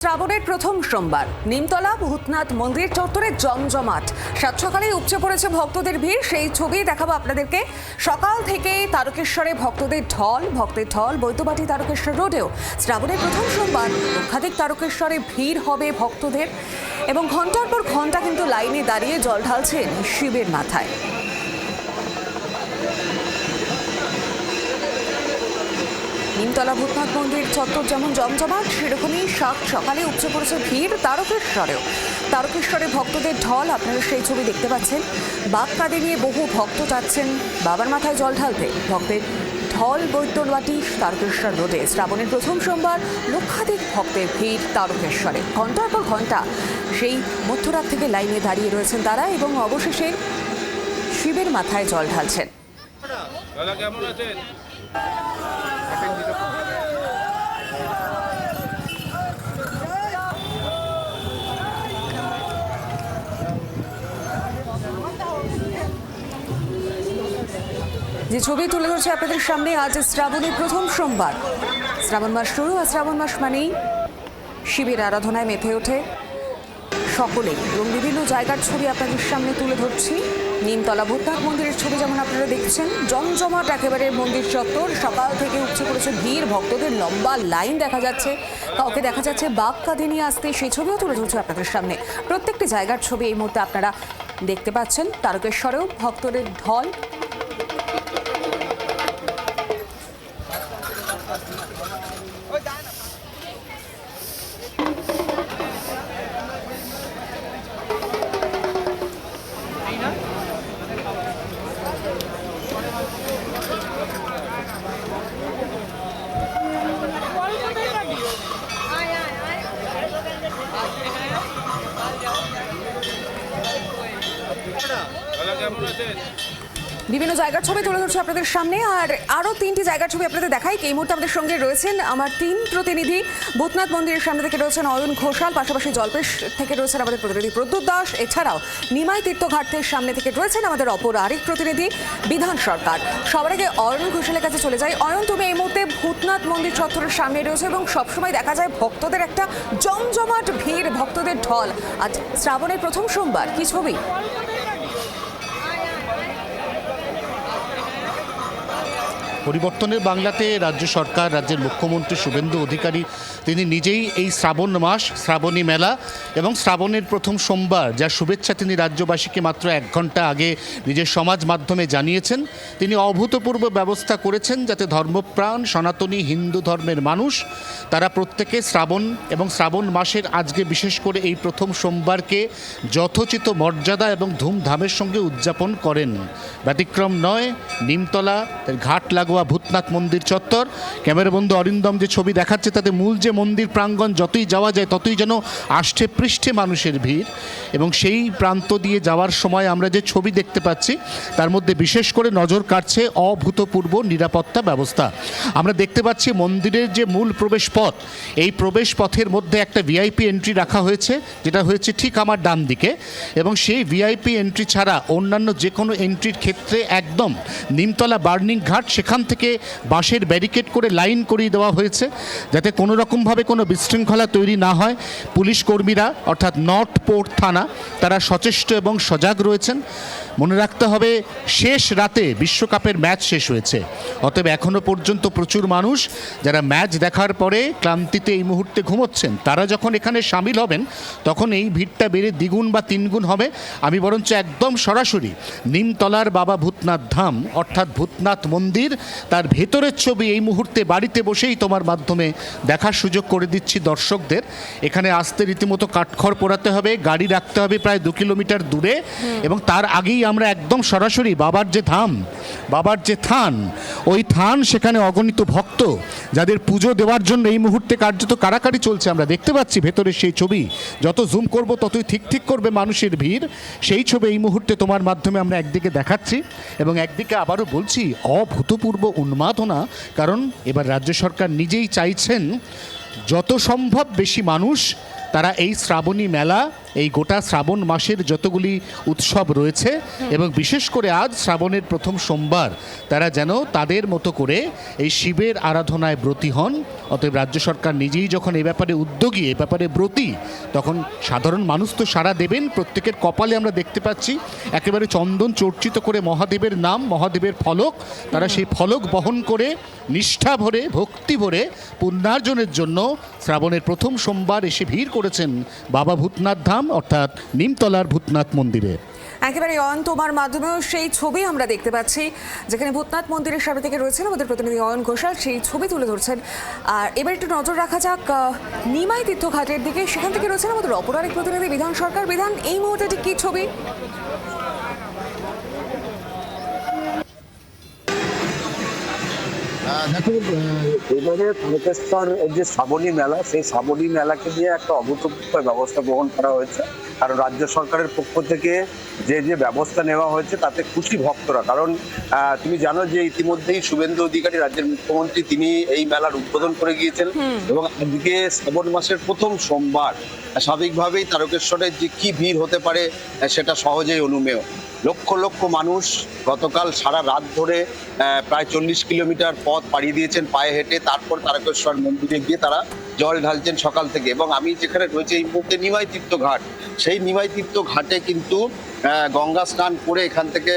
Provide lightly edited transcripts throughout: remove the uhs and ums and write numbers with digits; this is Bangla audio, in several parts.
শ্রাবণের প্রথম সোমবার নিমতলা ভূতনাথ মন্দির চত্বরে জমজমাট। সাত সকালে উপচে পড়েছে ভক্তদের ভিড়। সেই ছবি দেখাবো আপনাদেরকে। সকাল থেকে তারকেশ্বরে ভক্তের ঢল বৈদ্যবাটি তারকেশ্বর রোডেও শ্রাবণের প্রথম সোমবার লক্ষাধিক তারকেশ্বরে ভিড় হবে ভক্তদের, এবং ঘন্টার পর ঘন্টা কিন্তু লাইনে দাঁড়িয়ে জল ঢালছেন শিবের মাথায়। নিমতলা ভূতনাথ মন্দির চত্বর যেমন জমজমাট, সেরকমই সাত সকালে উপচে পড়েছে ভিড় তারকেশ্বরে ভক্তদের ঢল। আপনারা সেই ছবি দেখতে পাচ্ছেন। বাঘ কাঁধে নিয়ে বহু ভক্ত যাচ্ছেন বাবার মাথায় জল ঢালতে। ভক্তের ঢল বৈদ্যবাটি তারকেশ্বর রোডে শ্রাবণের প্রথম সোমবার লক্ষাধিক ভক্তের ভিড় তারকেশ্বরে। ঘন্টার পর ঘন্টা সেই মধ্যরাত থেকে লাইনে দাঁড়িয়ে রয়েছেন তারা, এবং অবশেষে শিবের মাথায় জল ঢালছেন। যে ছবি তুলে ধরছে আপনাদের সামনে, আজ শ্রাবণের প্রথম সোমবার। শ্রাবণ মাস শুরু, আর শ্রাবণ মাস মানেই শিবের আরাধনায় মেতে ওঠে সকলেই, এবং বিভিন্ন জায়গার ছবি আপনাদের সামনে তুলে ধরছি। নিমতলা ভূতনাথ মন্দিরের ছবি যেমন আপনারা দেখছেন, জমজমাট একেবারে মন্দির চত্বর। সকাল থেকে উপচে পড়েছে ভিড়, ভক্তদের লম্বা লাইন দেখা যাচ্ছে। কাউকে দেখা যাচ্ছে বাঘ কাঁধে নিয়ে আসতে, সেই ছবিও তুলে ধরছে আপনাদের সামনে। প্রত্যেকটি জায়গার ছবি এই মুহূর্তে আপনারা দেখতে পাচ্ছেন। তারকেশ্বরেও ভক্তদের ঢল। বিভিন্ন জায়গার ছবি তুলে ধরছে আপনাদের সামনে, আর আরও তিনটি জায়গার ছবি আপনাদের দেখাই। এই মুহূর্তে আমাদের সঙ্গে রয়েছেন আমার তিন প্রতিনিধি। ভূতনাথ মন্দিরের সামনে থেকে রয়েছেন অয়ন ঘোষাল, পাশাপাশি জলপেশ থেকে রয়েছেন আমাদের প্রতিনিধি প্রদ্যুৎ দাস। এছাড়াও নিমাই তীর্থঘাটের সামনে থেকে রয়েছেন আমাদের অপর আরেক প্রতিনিধি বিধান সরকার। সবার আগে অয়ন ঘোষালের কাছে চলে যাই। অয়ন, তুমি এই মুহূর্তে ভূতনাথ মন্দির চত্বরের সামনে রয়েছে, এবং সবসময় দেখা যায় ভক্তদের একটা জমজমাট ভিড়, ভক্তদের ঢল। আজ শ্রাবণের প্রথম সোমবার, কি ছবি? পরিবর্তনের বাংলাতে রাজ্য সরকার, রাজ্যের মুখ্যমন্ত্রী শুভেন্দু অধিকারী তিনি নিজেই এই শ্রাবণ মাস, শ্রাবণী মেলা এবং শ্রাবণের প্রথম সোমবার যার শুভেচ্ছা তিনি রাজ্যবাসীকে মাত্র 1 ঘন্টা আগে নিজের সমাজ মাধ্যমে জানিয়েছেন। তিনি অভূতপূর্ব ব্যবস্থা করেছেন যাতে ধর্মপ্রাণ সনাতনী হিন্দু ধর্মের মানুষ তারা প্রত্যেকে শ্রাবণ এবং শ্রাবণ মাসের আজকে বিশেষ করে এই প্রথম সোমবারকে যথোচিত মর্যাদা এবং ধুমধামের সঙ্গে উদযাপন করেন। ব্যতিক্রম নয় নিমতলা ঘাট লাগোয়া ভূতনাথ মন্দির চত্বর। ক্যামেরা বন্ধু অরিন্দম যে ছবি দেখাচ্ছে তাতে মূল যে মন্দির প্রাঙ্গণ, যতই যাওয়া যায় ততই যেন আষ্টে পৃষ্ঠে মানুষের ভিড়, এবং সেই প্রান্ত দিয়ে যাওয়ার সময় আমরা যে ছবি দেখতে পাচ্ছি তার মধ্যে বিশেষ করে নজর কাটছে অভূতপূর্ব নিরাপত্তা ব্যবস্থা। আমরা দেখতে পাচ্ছি মন্দিরের যে মূল প্রবেশ পথ, এই প্রবেশ পথের মধ্যে একটা ভিআইপি এন্ট্রি রাখা হয়েছে, যেটা হয়েছে ঠিক আমার ডান দিকে, এবং সেই ভিআইপি এন্ট্রি ছাড়া অন্যান্য যে কোনো এন্ট্রির ক্ষেত্রে একদম নিমতলা বার্নিং ঘাট, সেখান থেকে বাঁশের ব্যারিকেড করে লাইন করিয়ে দেওয়া হয়েছে যাতে কোনো রকমভাবে কোনো বিশৃঙ্খলা তৈরি না হয়। পুলিশ কর্মীরা অর্থাৎ নর্থ পোর্ট থানা তারা সচেষ্ট এবং সজাগ রয়েছেন। মনে রাখতে হবে শেষ রাতে বিশ্বকাপের ম্যাচ শেষ হয়েছে, অতএব এখনও পর্যন্ত প্রচুর মানুষ যারা ম্যাচ দেখার পরে ক্লান্তিতে এই মুহূর্তে ঘুমোচ্ছেন, তারা যখন এখানে সামিল হবেন তখন এই ভিড়টা বেড়ে দ্বিগুণ বা তিনগুণ হবে। আমি বরঞ্চ একদম সরাসরি নিমতলার বাবা ভূতনাথ ধাম অর্থাৎ ভূতনাথ মন্দির তার ভেতরের ছবি এই মুহূর্তে বাড়িতে বসেই তোমার মাধ্যমে দেখার সুযোগ করে দিচ্ছি দর্শকদের। এখানে আসতে রীতিমতো কাঠখড় পোড়াতে হবে, গাড়ি রাখতে হবে প্রায় 2 কিলোমিটার দূরে, এবং তার আগেই আমরা একদম সরাসরি বাবার যে ধাম, বাবার যে থান, ওই থান সেখানে অগণিত ভক্ত যাদের পুজো দেওয়ার জন্য এই মুহূর্তে কার্যত কাড়াকাড়ি চলছে। আমরা দেখতে পাচ্ছি ভেতরের সেই ছবি, যত জুম করব ততই ঠিক করবে মানুষের ভিড়। সেই ছবি এই মুহূর্তে তোমার মাধ্যমে আমরা একদিকে দেখাচ্ছি, এবং একদিকে আবারও বলছি অভূতপূর্ব উন্মাদনা, কারণ এবার রাজ্য সরকার নিজেই চাইছেন যত সম্ভব বেশি মানুষ তারা এই শ্রাবণী মেলা, এই গোটা শ্রাবণ মাসের যতগুলি উৎসব রয়েছে এবং বিশেষ করে আজ শ্রাবণের প্রথম সোমবার, তারা যেন তাদের মতো করে এই শিবের আরাধনায় ব্রতী হন। অতএব রাজ্য সরকার নিজেই যখন এই ব্যাপারে উদ্যোগী, এই ব্যাপারে ব্রতী, তখন সাধারণ মানুষ তো সাড়া দেবেন। প্রত্যেকের কপালে আমরা দেখতে পাচ্ছি একেবারে চন্দন চর্চিত করে মহাদেবের নাম, মহাদেবের ফলক। তারা সেই ফলক বহন করে নিষ্ঠা ভরে, ভক্তি ভরে পুণ্যার্জনের জন্য শ্রাবণের প্রথম সোমবার এসে ভিড় করেছেন বাবা ভূতনাথ ধাম অর্থাৎ নিমতলার ভূতনাথ মন্দিরে। একেবারে অয়ন, তোমার মাধ্যমেও সেই ছবি আমরা দেখতে পাচ্ছি, যেখানে ভূতনাথ মন্দিরের সামনে থেকে রয়েছেন আমাদের প্রতিনিধি অয়ন ঘোষাল, সেই ছবি তুলে ধরছেন। আর এবার একটু নজর রাখা যাক নিমাই তীর্থ ঘাটের দিকে, সেখান থেকে রয়েছেন আমাদের অপর আরেক প্রতিনিধি বিধান সরকার। বিধান, এই মুহূর্তে ঠিক কি ছবি? দেখো, এবারে তারকেশ্বর যে শ্রাবণী মেলা, সেই শ্রাবণী মেলাকে নিয়ে একটা অভূতপূর্ব ব্যবস্থা গ্রহণ করা হয়েছে। কারণ রাজ্য সরকারের পক্ষ থেকে যে ব্যবস্থা নেওয়া হয়েছে তাতে খুশি ভক্তরা। কারণ তুমি জানো যে ইতিমধ্যেই শুভেন্দু অধিকারী রাজ্যের মুখ্যমন্ত্রী, তিনি এই মেলার উদ্বোধন করে গিয়েছেন এবং আজকে শ্রাবণ মাসের প্রথম সোমবার, স্বাভাবিকভাবেই তারকেশ্বরের যে কি ভিড় হতে পারে সেটা সহজেই অনুমেয়। লক্ষ লক্ষ মানুষ গতকাল সারা রাত ধরে প্রায় 40 কিলোমিটার পথ পাড়ি দিয়েছেন পায়ে হেঁটে। তারপর তারকেশ্বর মন্দিরে গিয়ে তারা জল ঢালছেন সকাল থেকে। এবং আমি যেখানে রয়েছে এই মুহূর্তে নিমাই তীর্থ ঘাট, সেই নিমাই তীর্থ ঘাটে কিন্তু গঙ্গা স্নান করে এখান থেকে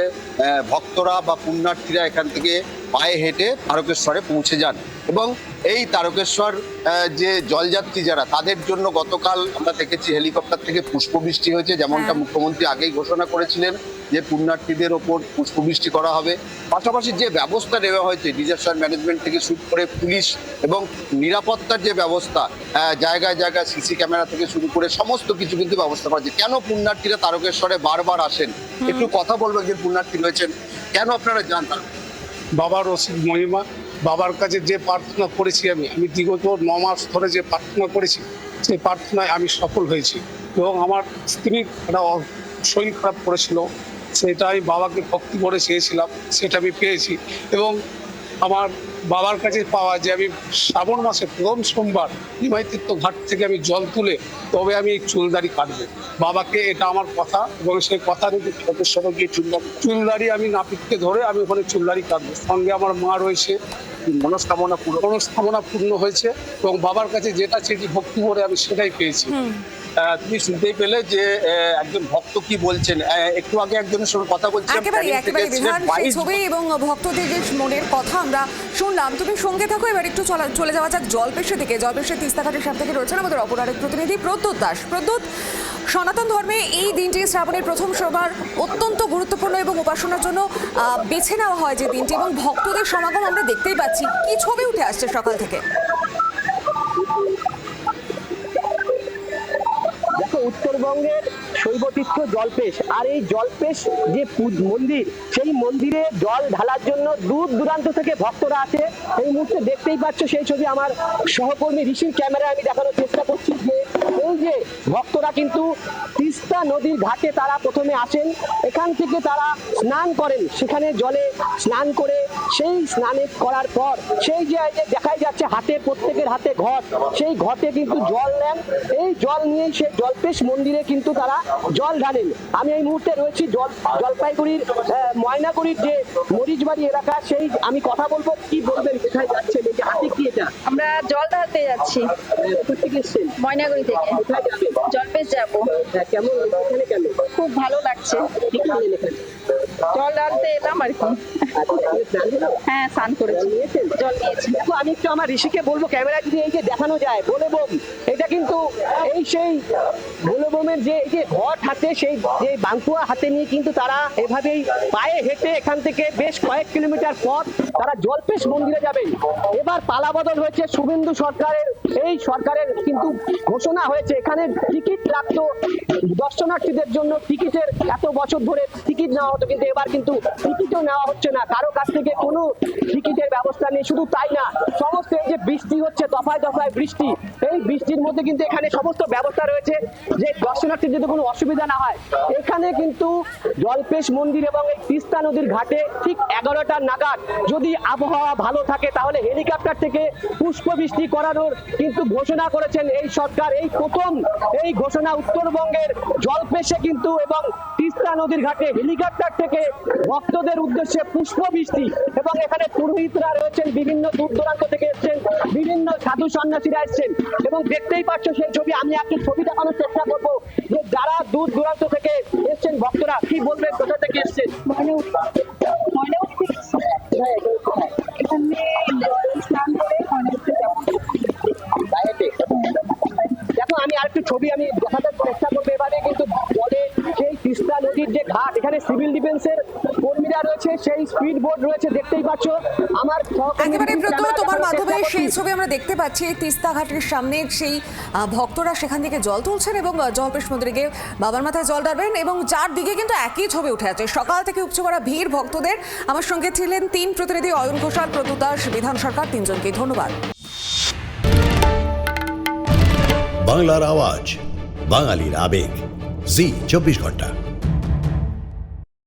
ভক্তরা বা পুণ্যার্থীরা এখান থেকে পায়ে হেঁটে তারকেশ্বরে পৌঁছে যান। এবং এই তারকেশ্বর যে জলযাত্রী যারা, তাদের জন্য গতকাল আমরা দেখেছি হেলিকপ্টার থেকে পুষ্পবৃষ্টি হয়েছে, যেমনটা মুখ্যমন্ত্রী আগেই ঘোষণা করেছিলেন যে পুণ্যার্থীদের ওপর পুষ্পবৃষ্টি করা হবে। পাশাপাশি যে ব্যবস্থা নেওয়া হয়েছে ডিজাস্টার ম্যানেজমেন্ট থেকে শুরু করে পুলিশ এবং নিরাপত্তার যে ব্যবস্থা, জায়গায় জায়গায় সিসি ক্যামেরা থেকে শুরু করে সমস্ত কিছু কিন্তু ব্যবস্থা করা হয়েছে। কেন পুণ্যার্থীরা তারকেশ্বরে বারবার আসেন, একটু কথা বলবো। একজন পুণ্যার্থী রয়েছেন, কেন আপনারা যান? বাবার অসীম মহিমা, বাবার কাছে যে প্রার্থনা করেছি আমি বিগত 9 মাস ধরে যে প্রার্থনা করেছি, সেই প্রার্থনায় আমি সফল হয়েছি। এবং আমার স্ত্রীর একটা শরীর খারাপ করেছিল, সেটা আমি বাবাকে ভক্তি করে চেয়েছিলাম, সেটা আমি পেয়েছি। এবং আমার বাবার কাছে পাওয়া যে আমি শ্রাবণ মাসে প্রথম সোমবার নিমাই তীর্থ ঘাট থেকে আমি জল তুলে তবে আমি এই চুলদাড়ি কাটবো বাবাকে, এটা আমার কথা। এবং সেই কথা রেখে তারকেশ্বরে গিয়ে চুলদাড়ি আমি নাপিতকে ধরে আমি ওখানে চুলদাড়ি কাটবো। সঙ্গে আমার মা রয়েছে, মনস্কামনা পূর্ণ হয়েছে। এবং বাবার কাছে যেটা চেয়েছি ভক্তি করে আমি সেটাই পেয়েছি। তুমি শুনতেই পেলে যে একজন ভক্ত কি বলছেন, একটু আগে একজনের সঙ্গে কথা বলছিলাম। একেবারে বিধান, সেই ছবি এবং ভক্তদের যে মনের কথা আমরা শুনলাম। তুমি সঙ্গে থাকো, এবার একটু চলে যাওয়া যাক জলপেশের দিকে। জলপেশের তিস্তাঘাটের সামনে থেকে রয়েছেন আমাদের অপর আরেক প্রতিনিধি প্রদ্যোৎ দাস। প্রদ্যোৎ, সনাতন ধর্মে এই দিনটি শ্রাবণের প্রথম সোমবার অত্যন্ত গুরুত্বপূর্ণ এবং উপাসনার জন্য বেছে নেওয়া হয় যে দিনটি, এবং ভক্তদের সমাগম আমরা দেখতেই পাচ্ছি। কি ছবি উঠে আসছে সকাল থেকে? উত্তরবঙ্গের শৈবতীর্থ জলপেশ, আর এই জলপেশ যে মন্দির, সেই মন্দিরে জল ঢালার জন্য দূর দূরান্ত থেকে ভক্তরা আসে। এই মুহূর্তে দেখতেই পাচ্ছ সেই ছবি আমার সহকর্মী ঋষির ক্যামেরায় আমি দেখানোর চেষ্টা করছি যে এই যে ভক্তরা কিন্তু তিস্তা নদীর ঘাটে তারা প্রথমে আসেন, এখান থেকে তারা স্নান করেন, সেখানে জলে স্নান করে সেই স্নানে করার পর সেই যে দেখাই যাচ্ছে হাতে, প্রত্যেকের হাতে ঘট, সেই ঘটে কিন্তু জল নেন। এই জল নিয়েই সেই জলপেশ মন্দিরে কিন্তু তারা জল ঢালেন। আমি এই মুহূর্তে রয়েছি জলপাইগুড়ির ময়নাগুড়ির যে মরিচবাড়ি এলাকা, সেই আমি কথা বলবো। কি বলবেন, কোথায় যাচ্ছেন, এই যে হাতে কি এটা? আমরা জল ঢালতে যাচ্ছি ময়নাগুড়ি থেকে। কোথায় যাবেন? জলপেশ যাবো। কেমন এখানে, কেন? খুব ভালো লাগছে, কি করলেন এখানে? জল ঢালতে এলাম আর কি। হ্যাঁ, স্নান করেছি, জল নিয়েছি। দেখো, আমি একটু আমার ঋষিকে বলবো ক্যামেরা যদি এই যে দেখানো যায়, বলে বোম, এটা কিন্তু এই সেই ভোলবোমের যে এই যে ঘট হাতে, সেই যে বাঙ্কুয়া হাতে নিয়ে কিন্তু তারা এভাবেই পায়ে হেঁটে এখান থেকে বেশ কয়েক কিলোমিটার পথ তারা জলপেশ মন্দিরে যাবেন। এবার পালাবদল হয়েছে শুভেন্দু সরকারের। এই সরকারের কিন্তু ঘোষণা হয়েছে এখানে টিকিট লাগতো দর্শনার্থীদের জন্য, টিকিটের এত বছর ধরে টিকিট নেওয়া হতো, কিন্তু এবার কিন্তু টিকিটও নেওয়া হচ্ছে না। না, কারো কাছ থেকে কোনো টিকিটের ব্যবস্থা নেই। শুধু তাই না, সমস্ত এই যে বৃষ্টি হচ্ছে, দফায় দফায় বৃষ্টি, এই বৃষ্টির মধ্যে কিন্তু এখানে সমস্ত ব্যবস্থা রয়েছে যে দর্শনার্থীর যাতে কোনো অসুবিধা না হয়। এখানে কিন্তু জল্পেশ মন্দির এবং এই তিস্তা নদীর ঘাটে ঠিক 11টা নাগাদ যদি আবহাওয়া ভালো থাকে তাহলে হেলিকপ্টার থেকে পুষ্পবৃষ্টি করানোর কিন্তু ঘোষণা করেছেন এই সরকার। এই প্রথম এই ঘোষণা উত্তরবঙ্গের জল্পেশে কিন্তু এবং তিস্তা নদীর ঘাটে হেলিকপ্টার থেকে ভক্তদের উদ্দেশ্যে পুষ্পবৃষ্টি। এবং এখানে পুরোহিতরা রয়েছেন, বিভিন্ন দূর দূরান্ত থেকে এসেছেন, বিভিন্ন সাধু সন্ন্যাসীরা এসেছেন এবং দেখতেই পাচ্ছ সেই ছবি। আমি একটু ছবি দেখানোর চেষ্টা করবো যে যারা দূর দূরান্ত থেকে এসেছেন ভক্তরা, কি বলবেন, কোথা থেকে এসেছেন? দেখো, আমি আরেকটু ছবি আমি দেখাতে চেষ্টা করবো। এবারে কিন্তু বলে সেই তিস্তা নদীর যে ঘাট, এখানে সিভিল ডিফেন্সের কর্মীরা রয়েছে, সেই স্পিড বোট রয়েছে, দেখতেই পাচ্ছ। আমার একেবারে ব্রত, তোমার মাধ্যমে সেই ছবি আমরা দেখতে পাচ্ছি। এই তিস্তা ঘাটের সামনে সেই ভক্তরা সেখান থেকে জল তুলছেন এবং জল্পেশ মন্দিরে গিয়ে বাবার মাথায় জল ঢালবেন এবং চারদিকে কিন্তু একই ছবি উঠে আছে। সকাল থেকে উপচে পড়া ভিড় ভক্তদের। আমার সঙ্গে ছিলেন 3 প্রতিনিধি, অয়ন ঘোষাল, প্রতুল দাস, বিধান সরকার, 3জনকে ধন্যবাদ। বাংলার আওয়াজ, বাঙালির আবেগ, জি 24 ঘন্টা।